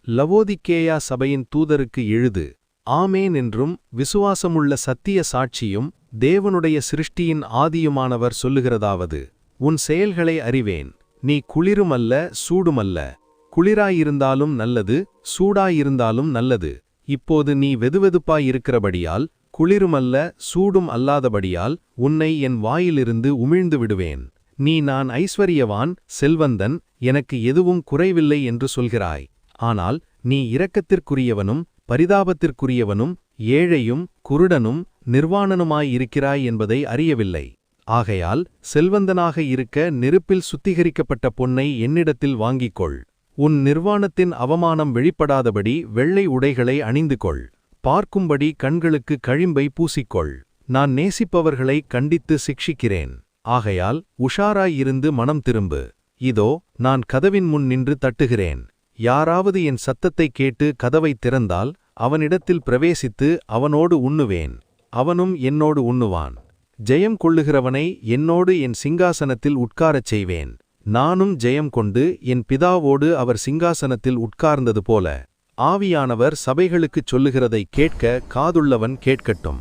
Laodicea சபையின் தூதருக்கு எழுது. ஆமேன் என்றும் விசுவாசமுள்ள சத்திய சாட்சியும் தேவனுடைய சிருஷ்டியின் ஆதியுமானவர் சொல்லுகிறதாவது: உன் செயல்களை அறிவேன். நீ குளிருமல்ல சூடுமல்ல. குளிராயிருந்தாலும் நல்லது, சூடாயிருந்தாலும் நல்லது. இப்போது நீ வெதுவெதுப்பாயிருக்கிறபடியால், குளிருமல்ல சூடும் அல்லாதபடியால் உன்னை என் வாயிலிருந்து உமிழ்ந்து விடுவேன். நீ நான் ஐஸ்வரியவான், செல்வந்தன், எனக்கு எதுவும் குறைவில்லை என்று சொல்கிறாய். ஆனால் நீ இரக்கத்திற்குரியவனும் பரிதாபத்திற்குரியவனும் ஏழையும் குருடனும் நிர்வாணனுமாயிருக்கிறாய் என்பதை அறியவில்லை. ஆகையால் செல்வந்தனாக இருக்க நெருப்பில் சுத்திகரிக்கப்பட்ட பொன்னை என்னிடத்தில் வாங்கிக்கொள். உன் நிர்வாணத்தின் அவமானம் வெளிப்படாதபடி வெள்ளை உடைகளை அணிந்து கொள். பார்க்கும்படி கண்களுக்கு கழிம்பை பூசிக்கொள். நான் நேசிப்பவர்களை கண்டித்து சிக்ஷிக்கிறேன். ஆகையால் உஷாராயிருந்து மனம் திரும்பு. இதோ நான் கதவின் முன் நின்று தட்டுகிறேன். யாராவது என் சத்தத்தைக் கேட்டு கதவைத் திறந்தால் அவனிடத்தில் பிரவேசித்து அவனோடு உண்ணுவேன், அவனும் என்னோடு உண்ணுவான். ஜெயம் கொள்ளுகிறவனை என்னோடு என் சிங்காசனத்தில் உட்காரச் செய்வேன். நானும் ஜெயம் கொண்டு என் பிதாவோடு அவர் சிங்காசனத்தில் உட்கார்ந்தது போல. ஆவியானவர் சபைகளுக்குச் சொல்லுகிறதை கேட்க காதுள்ளவன் கேட்கட்டும்.